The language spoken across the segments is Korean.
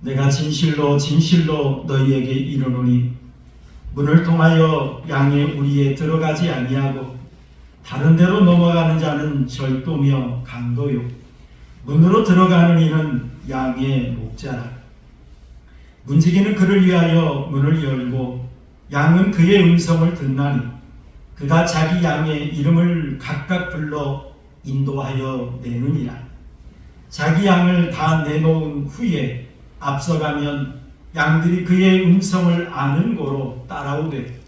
내가 진실로 진실로 너희에게 이르노니 문을 통하여 양의 우리에 들어가지 아니하고 다른 데로 넘어가는 자는 절도며 강도요 문으로 들어가는 이는 양의 목자라. 문지기는 그를 위하여 문을 열고 양은 그의 음성을 듣나니 그가 자기 양의 이름을 각각 불러 인도하여 내느니라. 자기 양을 다 내놓은 후에 앞서가면 양들이 그의 음성을 아는 고로 따라오되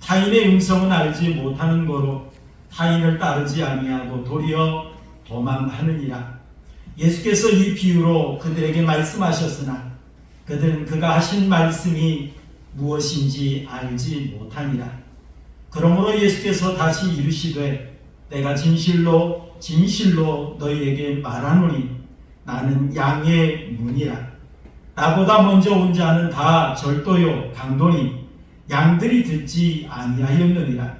타인의 음성은 알지 못하는 고로 타인을 따르지 아니하고 도리어 도망하느니라. 예수께서 이 비유로 그들에게 말씀하셨으나 그들은 그가 하신 말씀이 무엇인지 알지 못하니라. 그러므로 예수께서 다시 이르시되 내가 진실로 진실로 너희에게 말하노니 나는 양의 문이라. 나보다 먼저 온 자는 다 절도요 강도니 양들이 듣지 아니하였느니라.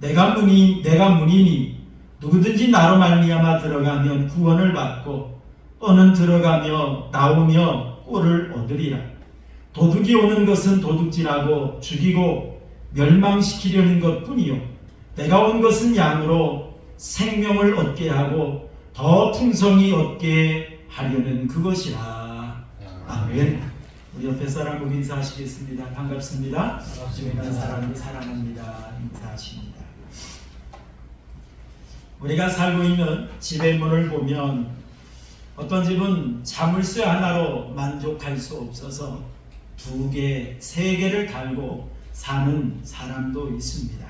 내가 문이니 누구든지 나로 말미암아 들어가면 구원을 받고 또는 들어가며 나오며 꼴을 얻으리라. 도둑이 오는 것은 도둑질하고 죽이고 멸망시키려는 것뿐이요 내가 온 것은 양으로 생명을 얻게 하고 더 풍성히 얻게 하려는 그것이라. 아멘. 우리 옆에 사람 보고 인사하시겠습니다. 반갑습니다. 주님의 사랑을 사랑합니다. 인사하십니다. 우리가 살고 있는 집의 문을 보면 어떤 집은 자물쇠 하나로 만족할 수 없어서 2개, 3개를 달고 사는 사람도 있습니다.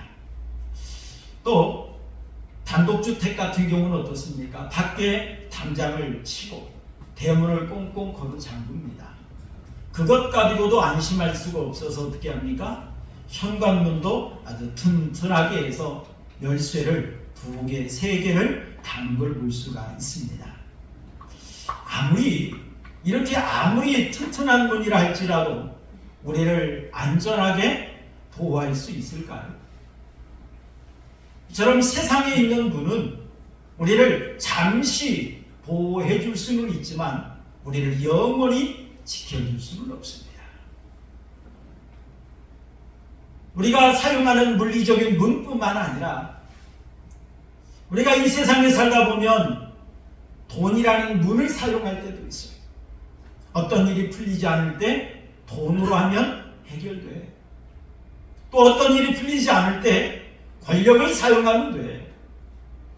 또 단독주택 같은 경우는 어떻습니까? 밖에 담장을 치고 대문을 꽁꽁 걸어 잠굽니다. 그것 가지고도 안심할 수가 없어서 어떻게 합니까? 현관문도 아주 튼튼하게 해서 열쇠를 2개, 3개를 담글 볼 수가 있습니다. 아무리 튼튼한 문이라 할지라도 우리를 안전하게 보호할 수 있을까요? 이처럼 세상에 있는 문은 우리를 잠시 보호해 줄 수는 있지만 우리를 영원히 지켜줄 수는 없습니다. 우리가 사용하는 물리적인 문뿐만 아니라 우리가 이 세상에 살다 보면 돈이라는 문을 사용할 때도 있어요. 어떤 일이 풀리지 않을 때 돈으로 하면 해결돼. 또 어떤 일이 풀리지 않을 때 권력을 사용하면 돼.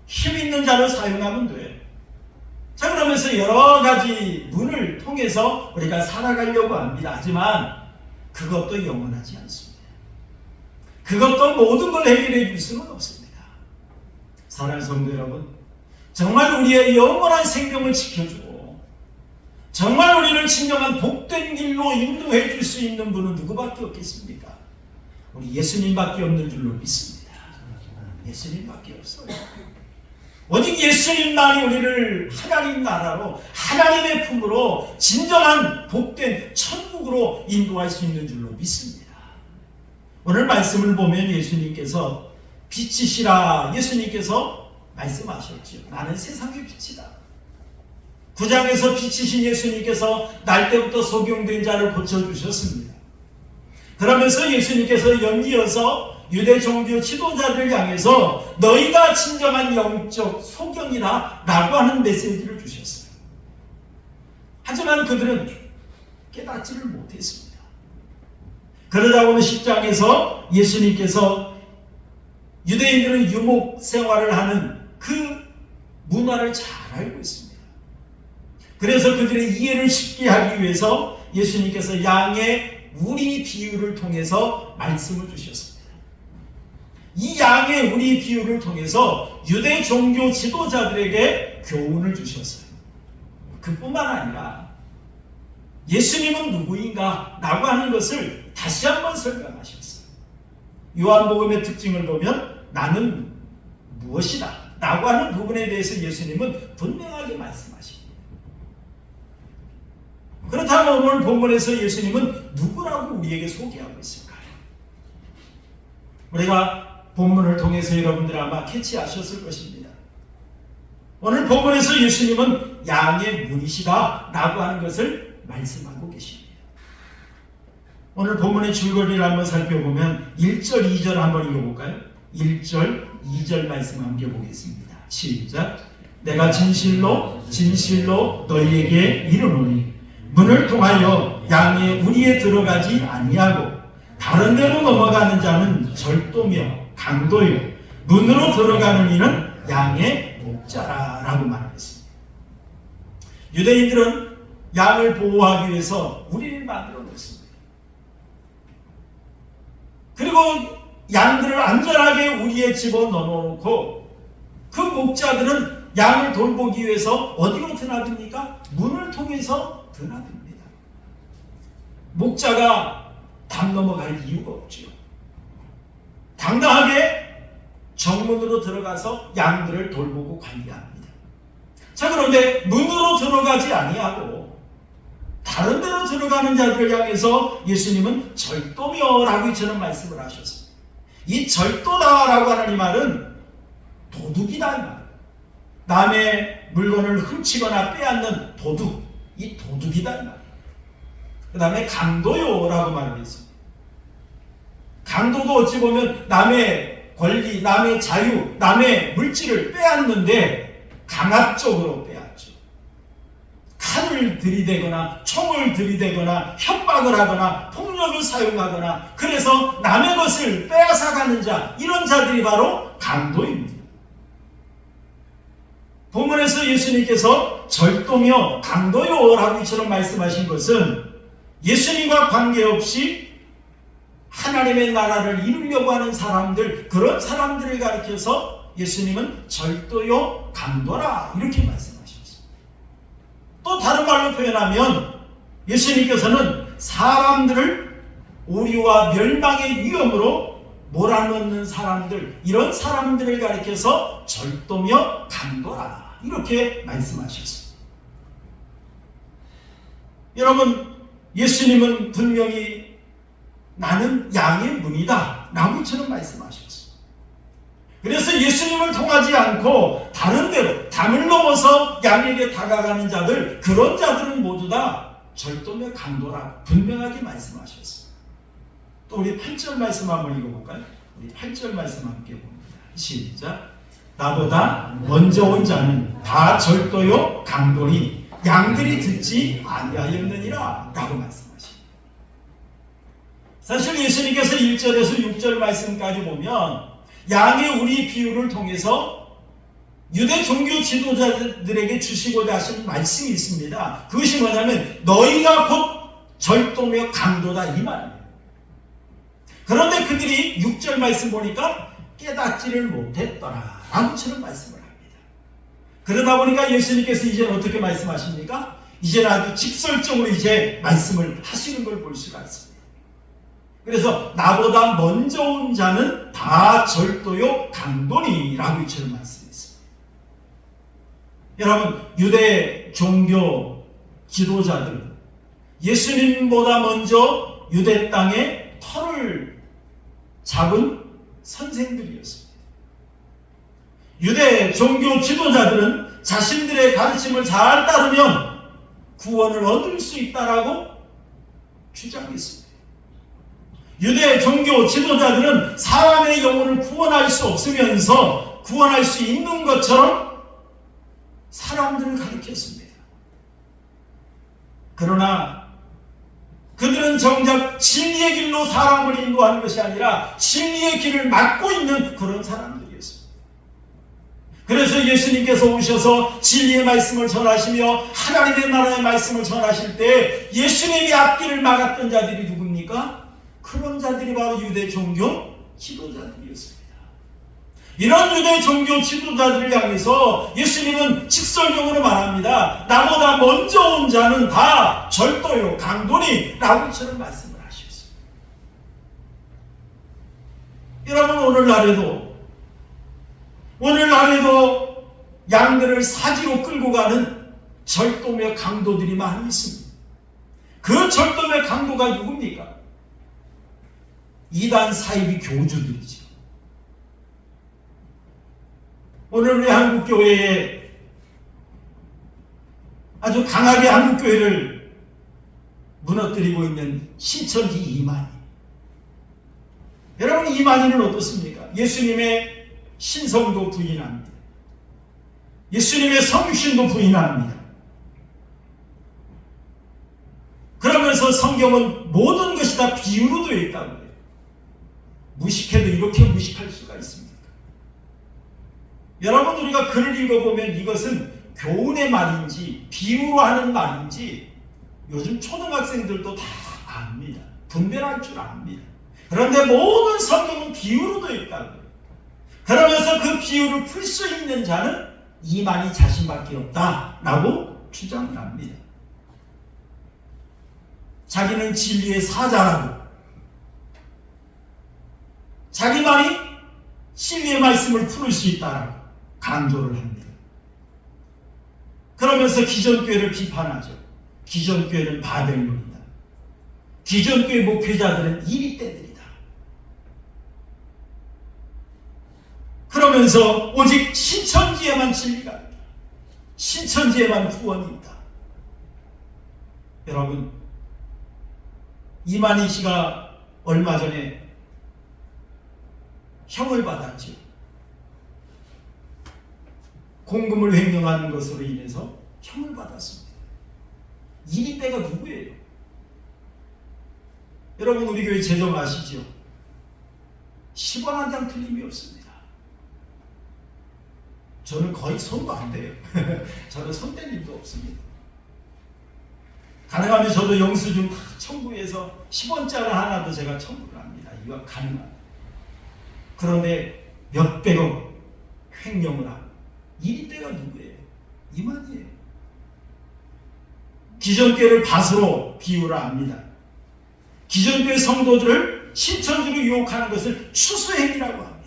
힘 있는 자를 사용하면 돼. 자, 그러면서 여러 가지 문을 통해서 우리가 살아가려고 합니다. 하지만 그것도 영원하지 않습니다. 그것도 모든 걸 해결해 줄 수는 없습니다. 사랑하는 성도 여러분, 정말 우리의 영원한 생명을 지켜주고 정말 우리를 진정한 복된 길로 인도해 줄 수 있는 분은 누구밖에 없겠습니까? 우리 예수님밖에 없는 줄로 믿습니다. 예수님밖에 없어요. 오직 예수님만이 우리를 하나님 나라로 하나님의 품으로 진정한 복된 천국으로 인도할 수 있는 줄로 믿습니다. 오늘 말씀을 보면 예수님께서 빛이시라 예수님께서 말씀하셨죠. 나는 세상의 빛이다. 9장에서 빛이신 예수님께서 날 때부터 소경된 자를 고쳐주셨습니다. 그러면서 예수님께서 연이어서 유대 종교 지도자들 향해서 너희가 진정한 영적 소경이다 라고 하는 메시지를 주셨어요. 하지만 그들은 깨닫지를 못했습니다. 그러다 보니 10장에서 예수님께서 유대인들은 유목 생활을 하는 그 문화를 잘 알고 있습니다. 그래서 그들의 이해를 쉽게 하기 위해서 예수님께서 양의 우리 비유를 통해서 말씀을 주셨습니다. 이 양의 우리 비유를 통해서 유대 종교 지도자들에게 교훈을 주셨어요. 그뿐만 아니라 예수님은 누구인가 라고 하는 것을 다시 한번 설명하셨어요. 요한복음의 특징을 보면 나는 무엇이다 라고 하는 부분에 대해서 예수님은 분명하게 말씀하십니다. 그렇다면 오늘 본문에서 예수님은 누구라고 우리에게 소개하고 있을까요? 우리가 본문을 통해서 여러분들 아마 캐치하셨을 것입니다. 오늘 본문에서 예수님은 양의 문이시다 라고 하는 것을 말씀하고 계십니다. 오늘 본문의 줄거리를 한번 살펴보면 1절, 2절 한번 읽어볼까요? 1절, 2절 말씀 함께 보겠습니다. 시작. 내가 진실로 진실로 너희에게 이르노니 문을 통하여 양의 우리에 들어가지 아니하고 다른 데로 넘어가는 자는 절도며 강도요 문으로 들어가는 이는 양의 목자라 라고 말하겠습니다. 유대인들은 양을 보호하기 위해서 우리를 만들어 놓습니다. 그리고 양들을 안전하게 우리에 집어넣어놓고 그 목자들은 양을 돌보기 위해서 어디로 드나듭니까? 문을 통해서 드나듭니다. 목자가 담 넘어갈 이유가 없지요. 당당하게 정문으로 들어가서 양들을 돌보고 관리합니다. 자, 그런데 문으로 들어가지 아니하고 다른 데로 들어가는 자들을 향해서 예수님은 절도며라고 이처럼 말씀을 하셨습니다. 이 절도다라고 하는 이 말은 도둑이다 이 말. 남의 물건을 훔치거나 빼앗는 도둑, 이 도둑이다 이 말. 그 다음에 강도요라고 말을 했습니다. 강도도 어찌 보면 남의 권리, 남의 자유, 남의 물질을 빼앗는데 강압적으로 빼앗죠. 칼을 들이대거나 총을 들이대거나 협박을 하거나 폭력을 사용하거나 그래서 남의 것을 빼앗아가는 자, 이런 자들이 바로 강도입니다. 본문에서 예수님께서 절도며 강도요라고 이처럼 말씀하신 것은 예수님과 관계없이 하나님의 나라를 이루려고 하는 사람들, 그런 사람들을 가리켜서 예수님은 절도요 강도라 이렇게 말씀하셨습니다. 또 다른 말로 표현하면 예수님께서는 사람들을 오류와 멸망의 위험으로 몰아넣는 사람들, 이런 사람들을 가리켜서 절도며 강도라 이렇게 말씀하셨습니다. 여러분, 예수님은 분명히 나는 양의 문이다 라고처럼 말씀하셨습니다. 그래서 예수님을 통하지 않고 다른 데로 담을 넘어서 양에게 다가가는 자들, 그런 자들은 모두 다 절도며 강도라 분명하게 말씀하셨습니다. 또 우리 8절 말씀 한번 읽어볼까요? 우리 8절 말씀 함께 봅니다. 시작. 나보다 먼저 온 자는 다 절도요 강도니 양들이 듣지 아니하였느니라 라고 말씀하십니다. 사실 예수님께서 1절에서 6절 말씀까지 보면 양의 우리 비유를 통해서 유대 종교 지도자들에게 주시고자 하신 말씀이 있습니다. 그것이 뭐냐면 너희가 곧 절도며 강도다 이 말이에요. 그런데 그들이 6절 말씀 보니까 깨닫지를 못했더라 라고처럼 말씀을 합니다. 그러다 보니까 예수님께서 이제는 어떻게 말씀하십니까? 이제는 아주 직설적으로 이제 말씀을 하시는 걸 볼 수가 있습니다. 그래서 나보다 먼저 온 자는 다 절도요 강도니 라고 이처럼 말씀했습니다. 여러분, 유대 종교 지도자들은 예수님보다 먼저 유대 땅에 터를 잡은 선생들이었습니다. 유대 종교 지도자들은 자신들의 가르침을 잘 따르면 구원을 얻을 수 있다라고 주장했습니다. 유대 종교 지도자들은 사람의 영혼을 구원할 수 없으면서 구원할 수 있는 것처럼 사람들을 가르쳤습니다. 그러나 그들은 정작 진리의 길로 사람을 인도하는 것이 아니라 진리의 길을 막고 있는 그런 사람들이었습니다. 그래서 예수님께서 오셔서 진리의 말씀을 전하시며 하나님의 나라의 말씀을 전하실 때 예수님이 앞길을 막았던 자들이 누굽니까? 그런 자들이 바로 유대 종교 지도자들이었습니다. 이런 유대 종교 지도자들을 향해서 예수님은 직설적으로 말합니다. 나보다 먼저 온 자는 다 절도요 강도니 라고 이처럼 말씀을 하셨습니다. 여러분, 오늘날에도 양들을 사지로 끌고 가는 절도며 강도들이 많이 있습니다. 그 절도며 강도가 누굽니까? 이단 사이비 교주들이죠. 오늘 우리 한국교회에 아주 강하게 한국교회를 무너뜨리고 있는 신천지 이만희. 여러분, 이만희는 어떻습니까? 예수님의 신성도 부인합니다. 예수님의 성육신도 부인합니다. 그러면서 성경은 모든 것이 다 비유로 되어 있다고 해요. 무식해도 이렇게 무식할 수가 있습니까? 여러분, 우리가 글을 읽어보면 이것은 교훈의 말인지 비유로 하는 말인지 요즘 초등학생들도 다 압니다. 분별할 줄 압니다. 그런데 모든 성경은 비유로 되어 있다고 해요. 그러면서 그 비유를 풀 수 있는 자는 이만희 자신밖에 없다라고 주장을 합니다. 자기는 진리의 사자라고, 자기만이 진리의 말씀을 풀을 수 있다라고 강조를 합니다. 그러면서 기존교회를 비판하죠. 기존교회는 바벨론이다. 기존교회 목회자들은 이리떼들이다. 그러면서 오직 신천지에만 진리가 있다. 신천지에만 구원이 있다. 여러분, 이만희 씨가 얼마 전에 형을 받았죠. 공금을 횡령하는 것으로 인해서 형을 받았습니다. 이리떼가 누구예요? 여러분, 우리 교회 재정 아시죠? 10원 한 장 틀림이 없습니다. 저는 거의 손도 안 돼요. 저는 손댈 일도 없습니다. 가능하면 저도 영수증 다 첨부해서 10원짜리 하나도 제가 첨부를 합니다. 이거 가능합니다. 그런데 몇백억 횡령을 하고, 이리떼가 누구예요? 이만희예요. 기존교회를 밭으로 비유를 합니다. 기존교회 성도들을 신천지로 유혹하는 것을 추수행위라고 합니다.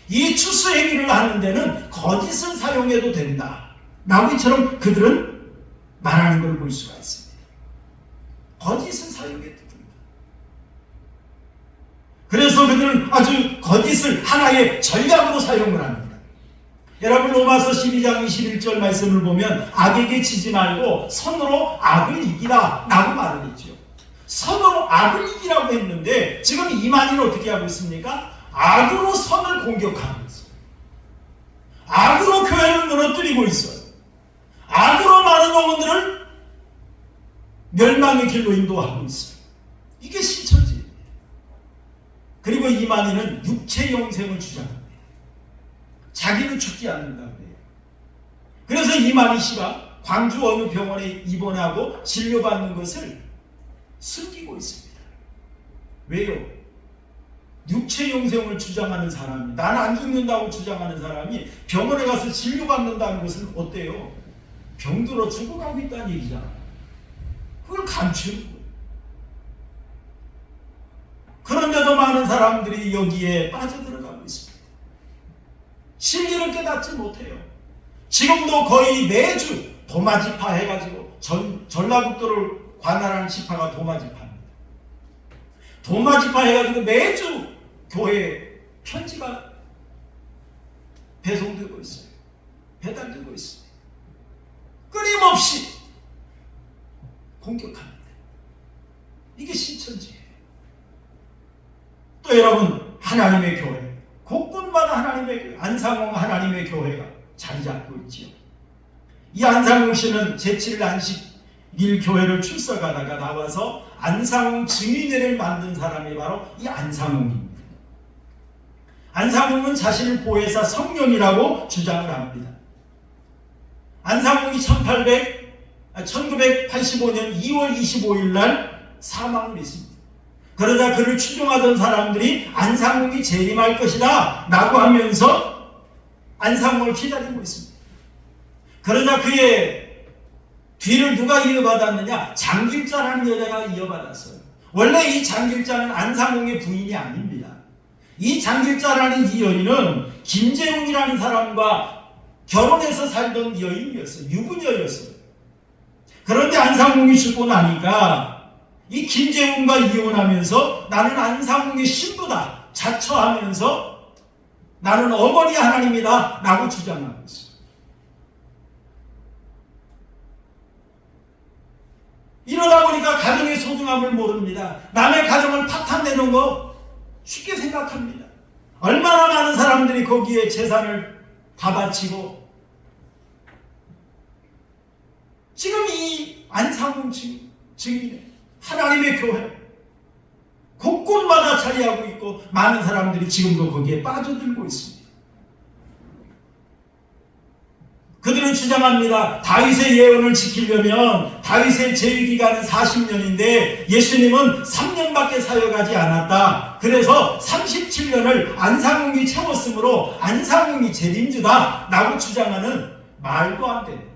이 추수행위를 하는 데는 거짓을 사용해도 된다. 나무처럼 그들은 말하는 걸 볼 수가 있습니다. 거짓을 사용해도 된다. 그래서 그들은 아주 거짓을 하나의 전략으로 사용을 합니다. 여러분, 로마서 12장 21절 말씀을 보면 악에게 지지 말고 선으로 악을 이기라 라고 말을 했죠. 선으로 악을 이기라고 했는데 지금 이만희는 어떻게 하고 있습니까? 악으로 선을 공격하고 있어요. 악으로 교회를 무너뜨리고 있어요. 악으로 많은 영혼들을 멸망의 길로 인도하고 있어요. 이게 신천지입니다. 그리고 이만희는 육체 영생을 주장합니다. 자기는 죽지 않는다고 해요. 그래서 이만희 씨가 광주 어느 병원에 입원하고 진료받는 것을 숨기고 있습니다. 왜요? 육체 영생을 주장하는 사람이, 나는 안 죽는다고 주장하는 사람이 병원에 가서 진료받는다는 것은 어때요? 병들어 죽어가고 있다는 얘기잖아요. 그걸 감추는 거예요. 그런데도 많은 사람들이 여기에 빠져들어가고 있습니다. 진리를 깨닫지 못해요. 지금도 거의 매주 도마지파 해가지고 전라북도를 관할하는 지파가 도마지파입니다. 도마지파 해가지고 매주 교회에 편지가 배송되고 있어요. 배달되고 있습니다. 끊임없이 공격합니다. 이게 신천지예요. 또 여러분, 하나님의 교회, 곳곳마다 하나님의 교회, 안상홍 하나님의 교회가 자리 잡고 있지요. 이 안상홍 씨는 제7일 안식일 교회를 출석하다가 나와서 안상홍 증인회를 만든 사람이 바로 이 안상홍입니다. 안상홍은 자신을 보혜사 성령이라고 주장을 합니다. 안상홍이 1985년 2월 25일 날 사망을 했습니다. 그러자 그를 추종하던 사람들이 안상홍이 재림할 것이다 라고 하면서 안상홍을 기다리고 있습니다. 그러자 그의 뒤를 누가 이어받았느냐? 장길자라는 여자가 이어받았어요. 원래 이 장길자는 안상홍의 부인이 아닙니다. 이 장길자라는 이 여인은 김재웅이라는 사람과 결혼해서 살던 여인이었어요. 유부녀였어요. 그런데 안상홍이 죽고 나니까 이 김재웅과 이혼하면서 나는 안상홍의 신부다 자처하면서 나는 어머니 하나님이다 라고 주장하고 있어요. 이러다 보니까 가정의 소중함을 모릅니다. 남의 가정을 파탄내는 거 쉽게 생각합니다. 얼마나 많은 사람들이 거기에 재산을 다 바치고, 지금 이 안상홍 증인의 하나님의 교회 곳곳마다 자리하고 있고, 많은 사람들이 지금도 거기에 빠져들고 있습니다. 그들은 주장합니다. 다윗의 예언을 지키려면 다윗의 재위기간은 40년인데 예수님은 3년밖에 사역하지 않았다. 그래서 37년을 안상홍이 채웠으므로 안상홍이 재림주다 라고 주장하는 말도 안 되는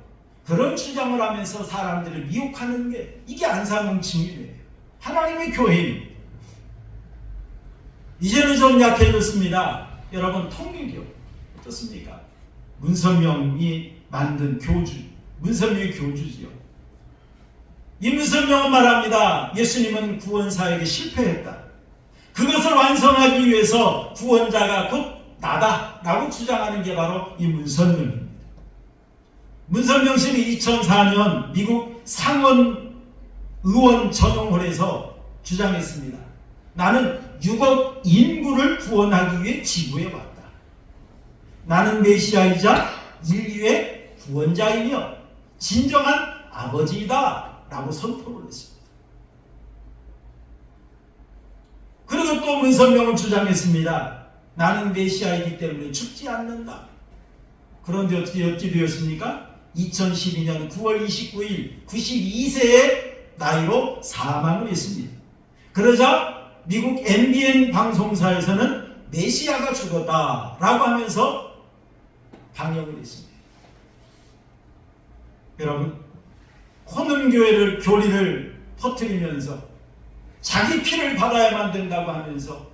그런 주장을 하면서 사람들을 미혹하는 게, 이게 안상홍 증인이에요. 하나님의 교회입니다. 이제는 좀 약해졌습니다. 여러분, 통일교 어떻습니까? 문선명이 만든 교주, 문선명의 교주지요. 이 문선명은 말합니다. 예수님은 구원사역에 실패했다. 그것을 완성하기 위해서 구원자가 곧 나다 라고 주장하는 게 바로 이 문선명입니다. 문선명 씨는 2004년 미국 상원 의원 전용홀에서 주장했습니다. 나는 6억 인구를 구원하기 위해 지구에 왔다. 나는 메시아이자 인류의 구원자이며 진정한 아버지이다 라고 선포를 했습니다. 그리고 또 문선명은 주장했습니다. 나는 메시아이기 때문에 죽지 않는다. 그런데 어떻게 되었습니까? 2012년 9월 29일 92세의 나이로 사망을 했습니다. 그러자 미국 MBN 방송사에서는 메시아가 죽었다라고 하면서 방영을 했습니다. 여러분, 코는교회를 교리를 퍼뜨리면서 자기 피를 받아야만 된다고 하면서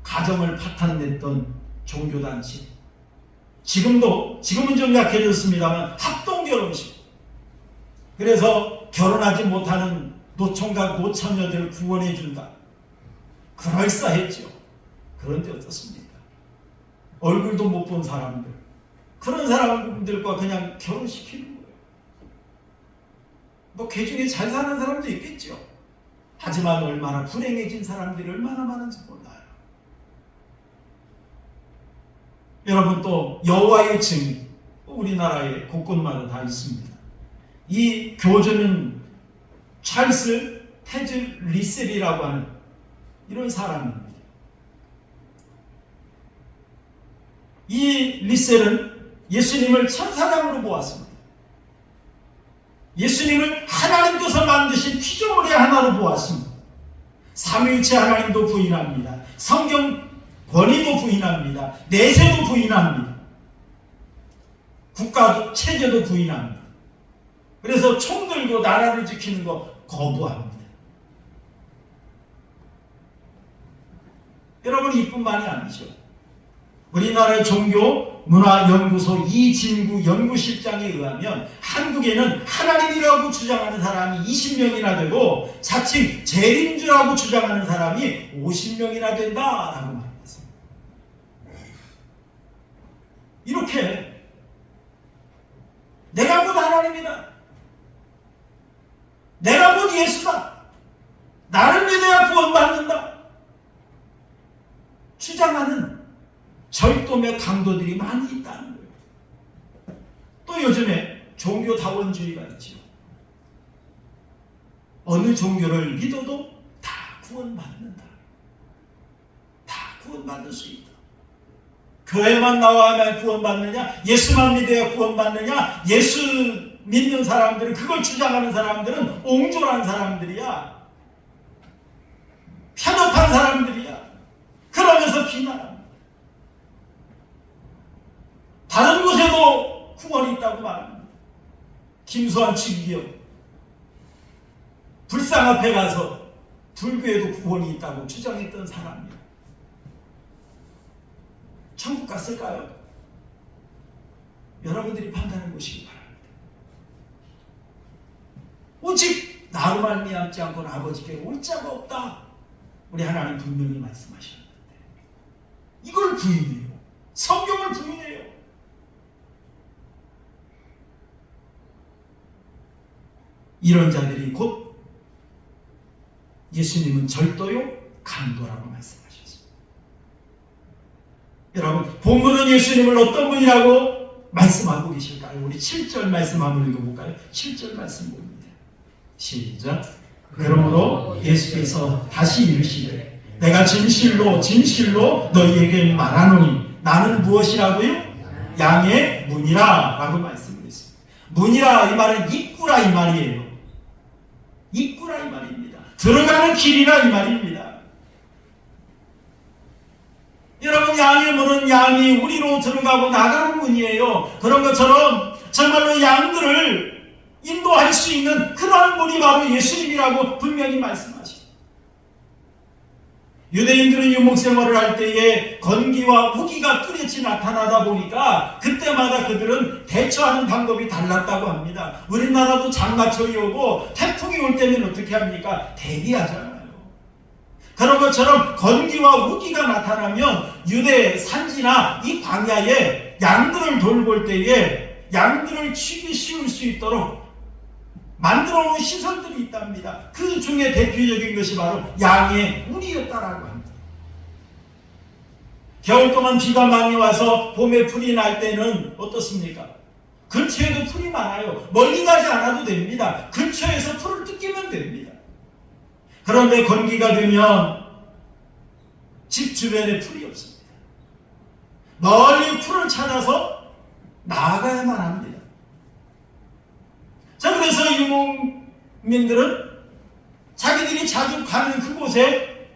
가정을 파탄냈던 종교단체, 지금은 좀 약해졌습니다만 합동결혼식, 그래서 결혼하지 못하는 노총각 노처녀들을 구원해준다. 그럴싸했죠. 그런데 어떻습니까? 얼굴도 못 본 사람들, 그런 사람들과 그냥 결혼시키는 거예요. 뭐 그 중에 잘 사는 사람도 있겠죠. 하지만 얼마나 불행해진 사람들이 얼마나 많은지 몰라요. 여러분, 또 여호와의 증인, 우리나라에 곳곳마다 다 있습니다. 이 교주는 찰스 테즈 리셀이라고 하는 이런 사람입니다. 이 리셀은 예수님을 천사장으로 보았습니다. 예수님을 하나님께서 만드신 피조물의 하나로 보았습니다. 삼위일체 하나님도 부인합니다. 성경 권위도 부인합니다. 내세도 부인합니다. 국가도 체제도 부인합니다. 그래서 총 들고 나라를 지키는 거 거부합니다. 여러분, 이뿐만이 아니죠. 우리나라의 종교문화연구소 이진구 연구실장에 의하면 한국에는 하나님이라고 주장하는 사람이 20명이나 되고 자칭 재림주라고 주장하는 사람이 50명이나 된다라고 말했습니다. 이렇게 내가 곧 하나님이다, 내가 곧 예수다, 나를 믿어야 구원받는다 주장하는 절도의 강도들이 많이 있다는 거예요. 또 요즘에 종교다원주의가 있죠. 어느 종교를 믿어도 다 구원받는다, 다 구원받을 수 있다. 교회만 나와야만 구원받느냐, 예수만 믿어야 구원받느냐, 예수 믿는 사람들은, 그걸 주장하는 사람들은 옹졸한 사람들이야, 편협한 사람들이야, 그러면서 비난합니다. 다른 곳에도 구원이 있다고 말합니다. 김수환 측이요, 불상 앞에 가서 불교에도 구원이 있다고 주장했던 사람이에요. 천국 갔을까요? 여러분들이 판단해 보시기 바랍니다. 오직 나로 말미암지 않고는 아버지께 올 자가 없다, 우리 하나님 분명히 말씀하셨는데 이걸 부인해요. 성경을 부인해요. 이런 자들이 곧 예수님은 절도요 강도라고 말씀하셨습니다. 여러분, 본문은 예수님을 어떤 분이라고 말씀하고 계실까요? 우리 7절 말씀 한번 읽어볼까요? 7절 말씀 봅니다. 시작. 그러므로 예수께서 다시 이르시되 내가 진실로 진실로 너희에게 말하노니 나는 무엇이라고요? 양의 문이라 라고 말씀드렸습니다. 문이라 이 말은 입구라 이 말이에요. 입구라 이 말입니다. 들어가는 길이라 이 말입니다. 여러분, 양의 문은 양이 우리로 들어가고 나가는 문이에요. 그런 것처럼 정말로 양들을 인도할 수 있는 그러한 분이 바로 예수님이라고 분명히 말씀하십니다. 유대인들은 유목생활을 할 때에 건기와 우기가 뚜렷이 나타나다 보니까 그때마다 그들은 대처하는 방법이 달랐다고 합니다. 우리나라도 장마철이 오고 태풍이 올 때면 어떻게 합니까? 대비하잖아요. 그런 것처럼 건기와 우기가 나타나면 유대 산지나 이 광야에 양들을 돌볼 때에 양들을 치기 쉬울 수 있도록 만들어 놓은 시설들이 있답니다. 그 중에 대표적인 것이 바로 양의 문이었다라고 합니다. 겨울 동안 비가 많이 와서 봄에 풀이 날 때는 어떻습니까? 근처에도 풀이 많아요. 멀리 가지 않아도 됩니다. 근처에서 풀을 뜯기면 됩니다. 그런데 건기가 되면 집 주변에 풀이 없습니다. 멀리 풀을 찾아서 나아가야만 합니다. 자, 그래서 유목민들은 자기들이 자주 가는 그곳에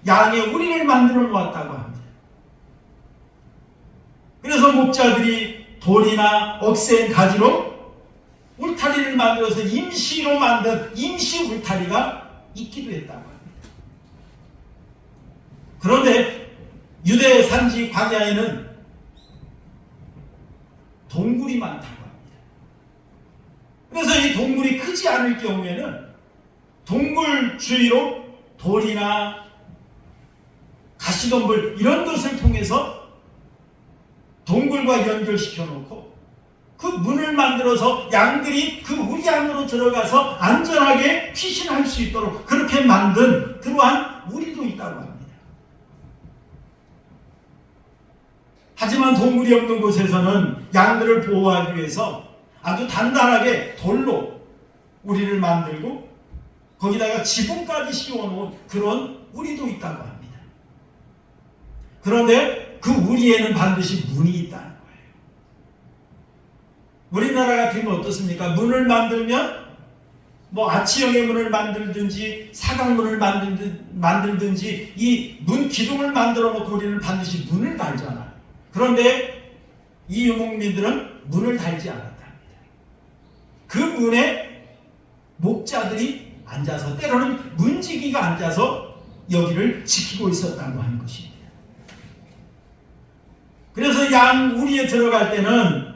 양의 우리를 만들어 놓았다고 합니다. 그래서 목자들이 돌이나 억센 가지로 울타리를 만들어서 임시로 만든 임시 울타리가 있기도 했다고 합니다. 그런데 유대 산지 광야에는 동굴이 많다고 합니다. 그래서 이 동굴이 크지 않을 경우에는 동굴 주위로 돌이나 가시덤불 이런 것을 통해서 동굴과 연결시켜 놓고 그 문을 만들어서 양들이 그 우리 안으로 들어가서 안전하게 피신할 수 있도록 그렇게 만든 그러한 우리도 있다고 합니다. 하지만 동굴이 없는 곳에서는 양들을 보호하기 위해서 아주 단단하게 돌로 우리를 만들고 거기다가 지붕까지 씌워놓은 그런 우리도 있다고 합니다. 그런데 그 우리에는 반드시 문이 있다는 거예요. 우리나라 같으면 어떻습니까? 문을 만들면 뭐 아치형의 문을 만들든지 사각문을 만들든지 이 문 기둥을 만들어 놓고 우리는 반드시 문을 달잖아요. 그런데 이 유목민들은 문을 달지 않았답니다. 그 문에 목자들이 앉아서 때로는 문지기가 앉아서 여기를 지키고 있었다고 하는 것입니다. 그래서 양 우리에 들어갈 때는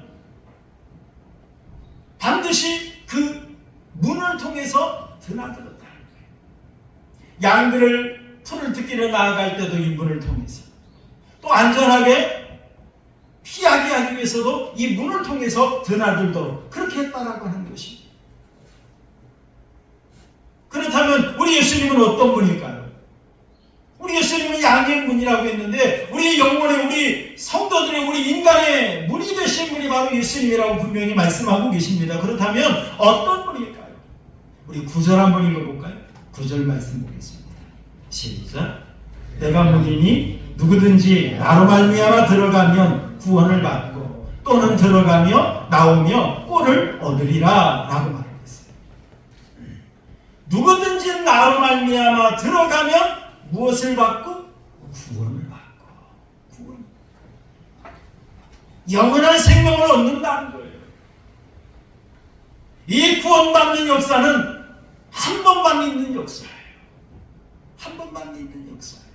반드시 그 문을 통해서 드나들었다는 거예요. 양들을 풀을 뜯기러 나아갈 때도 이 문을 통해서 또 안전하게 피하게 하기 위해서도 이 문을 통해서 드나들도록 그렇게 했다라고 하는 것입니다. 그렇다면 우리 예수님은 어떤 분일까요? 우리 예수님은 양의 문이라고 했는데 우리 영혼의 우리 성도들의 우리 인간의 문이 되신 분이 바로 예수님이라고 분명히 말씀하고 계십니다. 그렇다면 어떤 분일까요? 우리 9절 한번 읽어볼까요? 9절 말씀 보겠습니다. 시작. 내가 문이니 누구든지 나로 말미암아 들어가면 구원을 받고 또는 들어가며 나오며 꼴을 얻으리라 라고 말했습니다. 누구든지 나로 말미암아 들어가면 무엇을 받고? 구원을 받고 구원. 영원한 생명을 얻는다는 거예요. 이 구원받는 역사는 한 번만 있는 역사예요. 한 번만 있는 역사예요.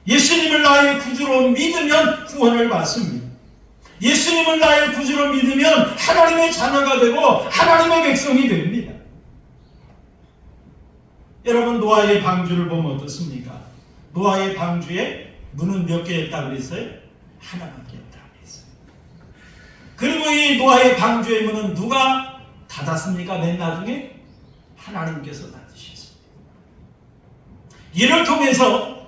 예수님을 나의 구주로 믿으면 구원을 받습니다. 예수님을 나의 구주로 믿으면 하나님의 자녀가 되고 하나님의 백성이 됩니다. 여러분, 노아의 방주를 보면 어떻습니까? 노아의 방주에 문은 몇 개였다고 그랬어요? 하나밖에 없다고 그랬어요. 그리고 이 노아의 방주의 문은 누가 닫았습니까? 맨 나중에? 하나님께서 다 주셨습니다. 이를 통해서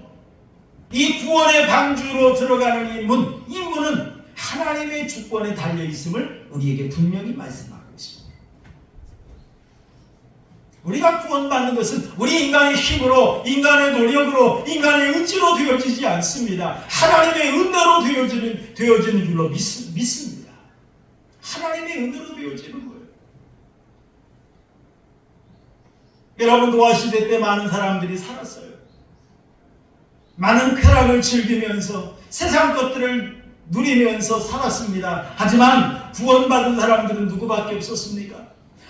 이 구원의 방주로 들어가는 이 문은 하나님의 주권에 달려있음을 우리에게 분명히 말씀하고 있습니다. 우리가 구원받는 것은 우리 인간의 힘으로, 인간의 노력으로, 인간의 의지로 되어지지 않습니다. 하나님의 은혜로 되어지는 줄로 믿습니다. 하나님의 은혜로 되어지는 거예요. 여러분, 노아시대 때 많은 사람들이 살았어요. 많은 쾌락을 즐기면서 세상 것들을 누리면서 살았습니다. 하지만 구원받은 사람들은 누구밖에 없었습니까?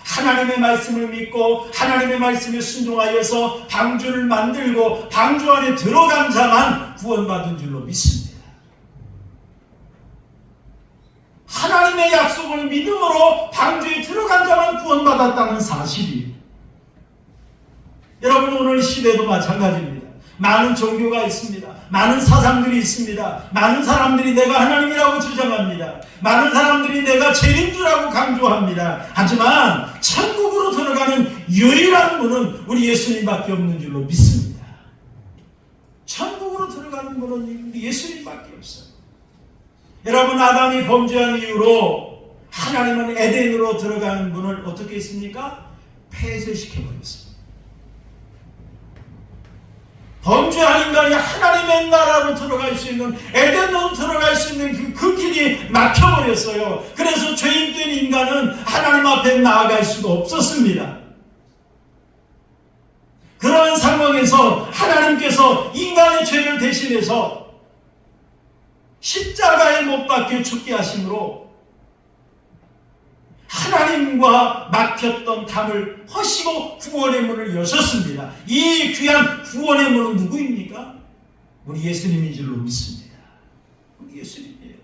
하나님의 말씀을 믿고 하나님의 말씀에 순종하여서 방주를 만들고 방주 안에 들어간 자만 구원받은 줄로 믿습니다. 하나님의 약속을 믿음으로 방주에 들어간 자만 구원받았다는 사실이, 여러분, 오늘 시대도 마찬가지입니다. 많은 종교가 있습니다. 많은 사상들이 있습니다. 많은 사람들이 내가 하나님이라고 주장합니다. 많은 사람들이 내가 죄인 줄라고 강조합니다. 하지만 천국으로 들어가는 유일한 문은 우리 예수님밖에 없는 줄로 믿습니다. 천국으로 들어가는 문은 우리 예수님밖에 없어요. 여러분, 아담이 범죄한 이후로 하나님은 에덴으로 들어가는 문을 어떻게 했습니까? 폐쇄시켜버렸습니다. 범죄한 인간이 하나님의 나라로 들어갈 수 있는, 에덴으로 들어갈 수 있는 그 길이 막혀버렸어요. 그래서 죄인된 인간은 하나님 앞에 나아갈 수가 없었습니다. 그런 상황에서 하나님께서 인간의 죄를 대신해서 십자가에 못 박혀 죽게 하심으로 하나님과 막혔던 담을 허시고 구원의 문을 여셨습니다. 이 귀한 구원의 문은 누구입니까? 우리 예수님인 줄로 믿습니다. 우리 예수님이에요.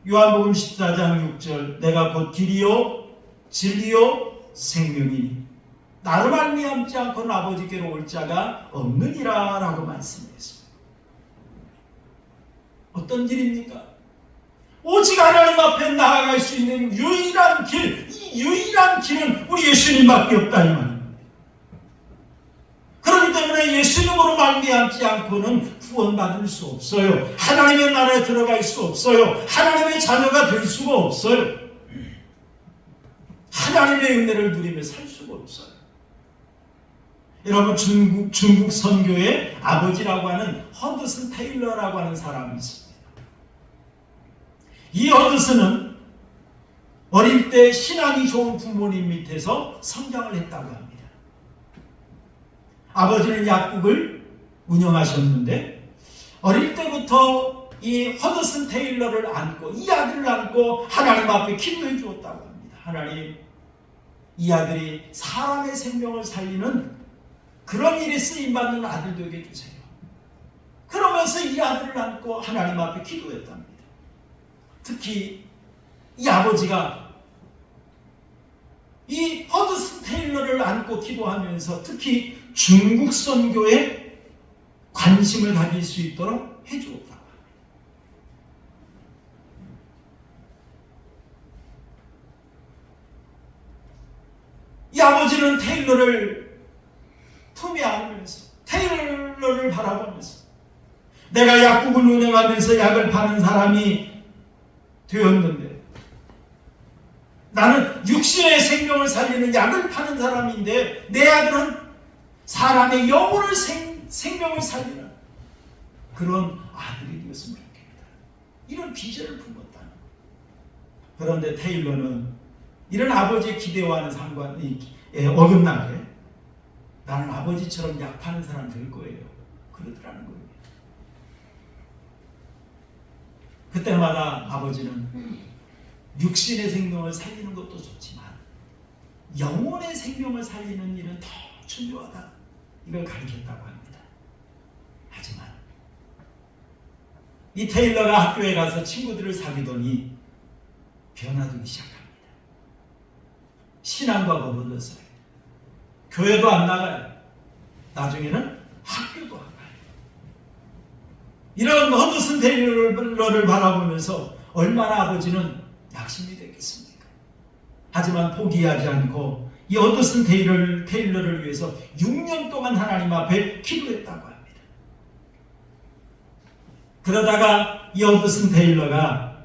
요한복음 14장 6절, 내가 곧 길이요 진리요 생명이니 나를 말미암지 않고는 아버지께로 올 자가 없느니라 라고 말씀했습니다. 어떤 길입니까? 오직 하나님 앞에 나아갈 수 있는 유일한 길, 이 유일한 길은 우리 예수님밖에 없다 이 말입니다. 그렇기 때문에 예수님으로 말미암지 않고는 구원받을 수 없어요. 하나님의 나라에 들어갈 수 없어요. 하나님의 자녀가 될 수가 없어요. 하나님의 은혜를 누리며 살 수가 없어요. 여러분, 중국 선교의 아버지라고 하는 허드슨 테일러라고 하는 사람이 있습니다. 이 허드슨은 어릴 때 신앙이 좋은 부모님 밑에서 성장을 했다고 합니다. 아버지는 약국을 운영하셨는데 어릴 때부터 이 허드슨 테일러를 안고, 이 아들을 안고 하나님 앞에 기도해 주었다고 합니다. 하나님, 이 아들이 사람의 생명을 살리는 그런 일에 쓰임받는 아들 되게 해주세요. 그러면서 이 아들을 안고 하나님 앞에 기도했답니다. 특히 이 아버지가 이 허드슨 테일러를 안고 기도하면서 특히 중국 선교에 관심을 가질 수 있도록 해주었다고 합니다. 이 아버지는 테일러를 품에 안으면서, 테일러를 바라보면서, 내가 약국을 운영하면서 약을 파는 사람이 되었는데, 나는 육신의 생명을 살리는 약을 파는 사람인데 내 아들은 사람의 영혼을 생명을 살리는 그런 아들이 되었으면 좋겠다. 이런 비전을 품었다. 그런데 테일러는 이런 아버지의 기대와는 어긋나게 나는 아버지처럼 약 파는 사람 될 거예요. 그러더라는 거예요. 그때마다 아버지는 육신의 생명을 살리는 것도 좋지만 영혼의 생명을 살리는 일은 더 중요하다, 이걸 가르쳤다고 합니다. 하지만 이 테일러가 학교에 가서 친구들을 사귀더니 변화되기 시작합니다. 신앙과 거부졌어요. 교회도 안 나가요. 나중에는 학교도 안 가요. 이런 허드슨 테일러를 바라보면서 얼마나 아버지는 낙심이 됐겠습니까? 하지만 포기하지 않고 이 허드슨 테일러를 위해서 6년 동안 하나님 앞에 기도했다고 합니다. 그러다가 이 허드슨 테일러가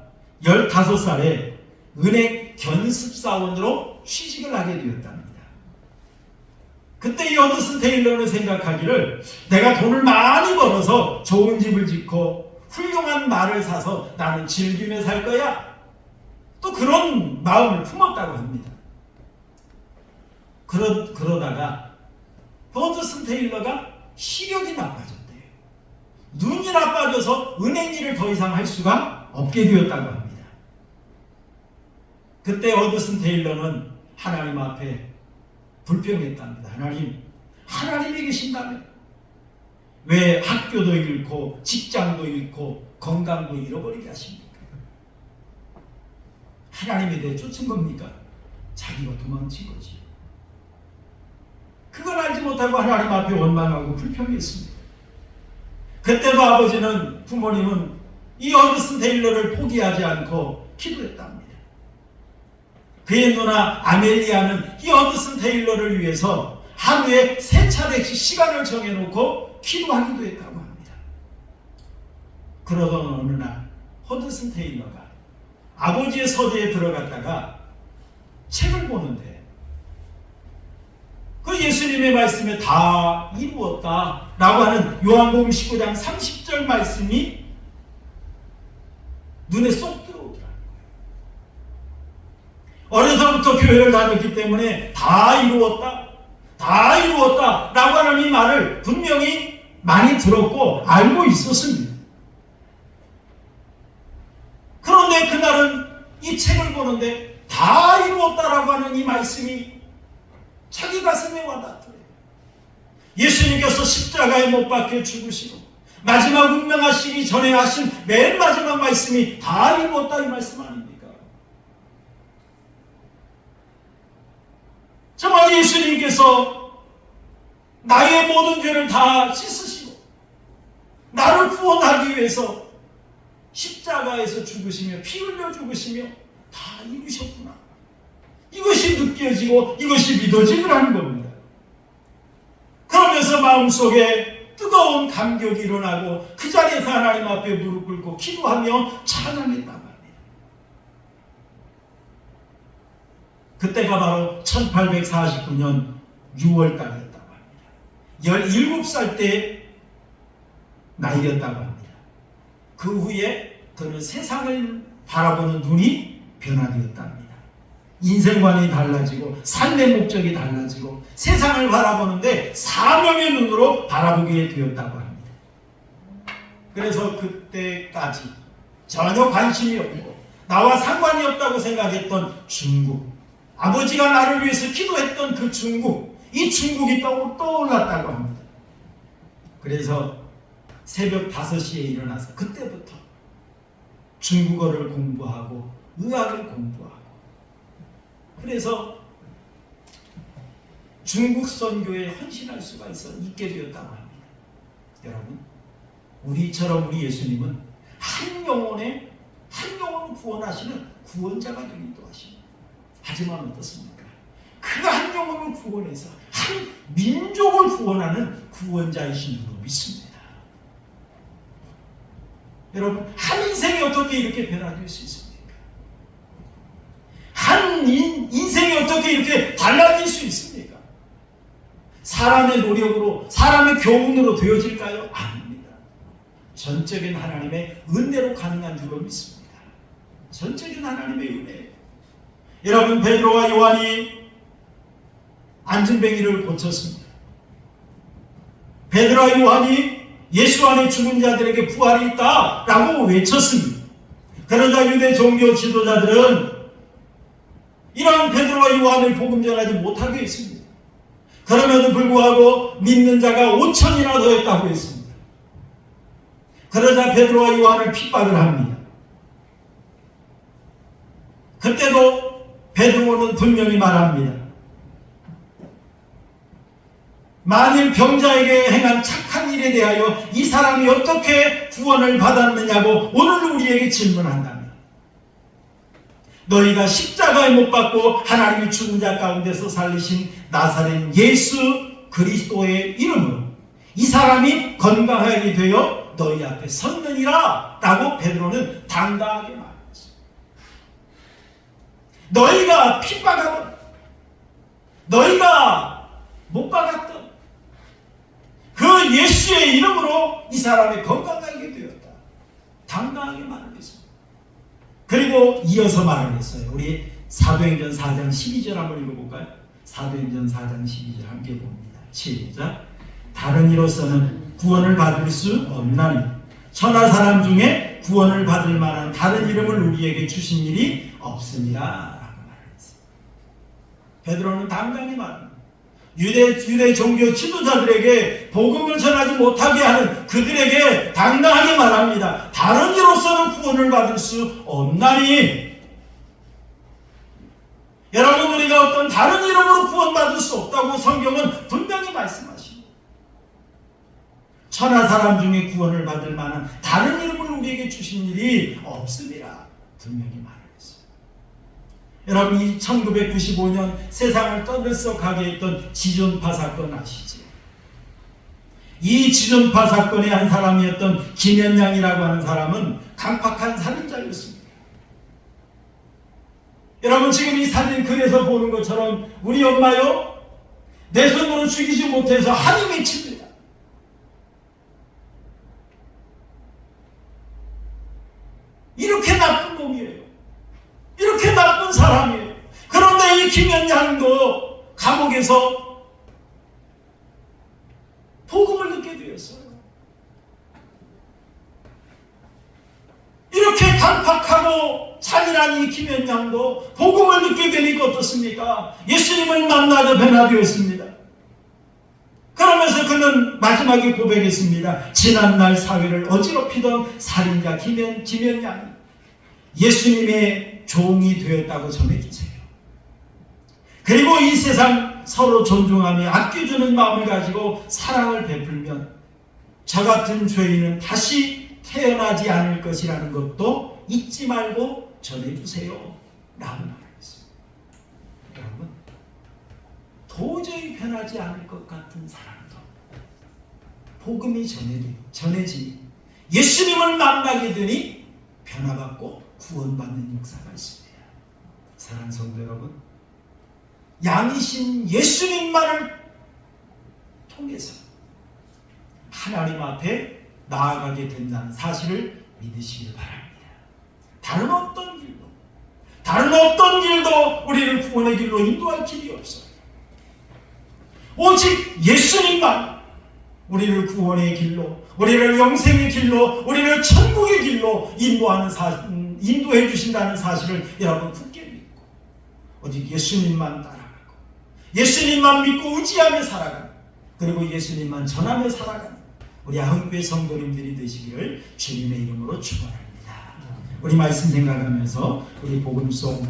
15살에 은행 견습사원으로 취직을 하게 되었답니다. 그때 이 허드슨 테일러는 생각하기를 내가 돈을 많이 벌어서 좋은 집을 짓고 훌륭한 말을 사서 나는 즐기며 살 거야. 또 그런 마음을 품었다고 합니다. 그러다가 허드슨 테일러가 시력이 나빠졌대요. 눈이 나빠져서 은행 일을 더 이상 할 수가 없게 되었다고 합니다. 그때 허드슨 테일러는 하나님 앞에 불평했답니다. 하나님이 계신다면 왜 학교도 잃고 직장도 잃고 건강도 잃어버리게 하십니까? 하나님에 대해 쫓은 겁니까? 자기가 도망친 거지. 그걸 알지 못하고 하나님 앞에 원망하고 불평했습니다. 그때도 부모님은 이 허드슨 테일러를 포기하지 않고 기도했답니다. 그의 누나 아멜리아는 이 허드슨 테일러를 위해서 하루에 3차례씩 시간을 정해놓고 기도하기도 했다고 합니다. 그러던 어느 날 허드슨 테일러가 아버지의 서재에 들어갔다가 책을 보는데 그 예수님의 말씀에 다 이루었다 라고 하는 요한복음 19장 30절 말씀이 눈에 쏙 들어오더라고요. 어려서부터 교회를 다녔기 때문에 다 이루었다 라고 하는 이 말을 분명히 많이 들었고 알고 있었습니다. 그런데 그날은 이 책을 보는데 다 이루었다라고 하는 이 말씀이 자기 가슴에 와닿더래요. 예수님께서 십자가에 못 박혀 죽으시고 마지막 운명하시기 전에 하신 맨 마지막 말씀이 다 이루었다 이 말씀 아닙니까? 정말 예수님께서 나의 모든 죄를 다 씻으시고 나를 구원하기 위해서 십자가에서 죽으시며 피 흘려 죽으시며 다 이루셨구나. 이것이 느껴지고 이것이 믿어지더라는 겁니다. 그러면서 마음속에 뜨거운 감격이 일어나고 그 자리에서 하나님 앞에 무릎 꿇고 기도하며 찬양했다고 합니다. 그때가 바로 1849년 6월달이었다고 합니다. 17살 때 나이였다고 합니다. 그 후에 그는 세상을 바라보는 눈이 변화되었답니다. 인생관이 달라지고 삶의 목적이 달라지고 세상을 바라보는데 사명의 눈으로 바라보게 되었다고 합니다. 그래서 그때까지 전혀 관심이 없고 나와 상관이 없다고 생각했던 중국, 아버지가 나를 위해서 기도했던 그 중국, 이 중국이 떠올랐다고 합니다. 그래서 새벽 5시에 일어나서 그때부터 중국어를 공부하고 의학을 공부하고 그래서 중국 선교에 헌신할 수가 있게 되었다고 합니다. 여러분, 우리처럼 우리 예수님은 한 영혼을 구원하시는 구원자가 되기도 하십니다. 하지만 어떻습니까? 그 한 영혼을 구원해서 한 민족을 구원하는 구원자이신 줄로 믿습니다. 여러분, 한 인생이 어떻게 이렇게 변화될 수 있습니까? 한 인생이 어떻게 이렇게 달라질 수 있습니까? 사람의 노력으로, 사람의 교훈으로 되어질까요? 아닙니다. 전적인 하나님의 은혜로 가능한 줄로 믿습니다. 전적인 하나님의 은혜예요. 여러분, 베드로와 요한이 안진뱅이를 고쳤습니다. 베드로와 요한이 예수 안에 죽은 자들에게 부활이 있다라고 외쳤습니다. 그러자 유대 종교 지도자들은 이러한 베드로와 요한을 복음 전하지 못하게 했습니다. 그럼에도 불구하고 믿는 자가 5천이나 더했다고 했습니다. 그러자 베드로와 요한을 핍박을 합니다. 그때도 베드로는 분명히 말합니다. 만일 병자에게 행한 착한 일에 대하여 이 사람이 어떻게 구원을 받았느냐고 오늘 우리에게 질문한다면 너희가 십자가에 못 박고 하나님이 죽은 자 가운데서 살리신 나사렛 예수 그리스도의 이름으로 이 사람이 건강하게 되어 너희 앞에 섰느니라 라고 베드로는 당당하게 말했어요. 너희가 핍박하던, 너희가 못 박았던 그 예수의 이름으로 이 사람이 건강하게 되었다. 당당하게 말을 했습니다. 그리고 이어서 말을 했어요. 우리 사도행전 4장 12절 한번 읽어볼까요? 사도행전 4장 12절 함께 봅니다. 시작. 다른 이로서는 구원을 받을 수 없나니 천하 사람 중에 구원을 받을 만한 다른 이름을 우리에게 주신 일이 없습니다 라고 말했어요. 베드로는 당당히 말합니다. 유대 종교 지도자들에게 복음을 전하지 못하게 하는 그들에게 당당하게 말합니다. 다른 이로서는 구원을 받을 수 없나니. 여러분, 우리가 어떤 다른 이름으로 구원받을 수 없다고 성경은 분명히 말씀하십니다. 천하 사람 중에 구원을 받을 만한 다른 이름을 우리에게 주신 일이 없습니다. 분명히 말했어요. 여러분, 이 1995년 세상을 떠들썩하게 했던 지존파 사건 아시죠? 이 지존파 사건의 한 사람이었던 김현양이라고 하는 사람은 강팍한 살인자였습니다. 여러분, 지금 이 사진 글에서 보는 것처럼 우리 엄마요, 내 손으로 죽이지 못해서 한이 맺힙니다. 이렇게 나쁜 놈이에요. 이렇게 나쁜 사람이에요. 그런데 이 김현양도 감옥에서 복음을 듣게 되었어요. 이렇게 강팍하고 잔인한 이 김현양도 복음을 듣게 되니까 어떻습니까? 예수님을 만나서 변화되었습니다. 그러면서 그는 마지막에 고백했습니다. 지난날 사회를 어지럽히던 살인자 김현양이 예수님의 종이 되었다고 전해주세요. 그리고 이 세상 서로 존중하며 아껴주는 마음을 가지고 사랑을 베풀면 저 같은 죄인은 다시 태어나지 않을 것이라는 것도 잊지 말고 전해주세요 라고 말했습니다. 여러분, 도저히 변하지 않을 것 같은 사람도 복음이 전해지니 예수님을 만나게 되니 변화받고 구원받는 역사가 있습니다. 사랑하는 성도 여러분, 양이신 예수님만을 통해서 하나님 앞에 나아가게 된다는 사실을 믿으시길 바랍니다. 다른 어떤 길도 우리를 구원의 길로 인도할 길이 없어요. 오직 예수님만 우리를 구원의 길로, 우리를 영생의 길로, 우리를 천국의 길로 인도해 주신다는 사실을 여러분 굳게 믿고 오직 예수님만 따라가고 예수님만 믿고 의지하며 살아가는, 그리고 예수님만 전하며 살아가는 우리 한국교회 성도님들이 되시기를 주님의 이름으로 축원합니다. 우리 말씀 생각하면서 우리 복음송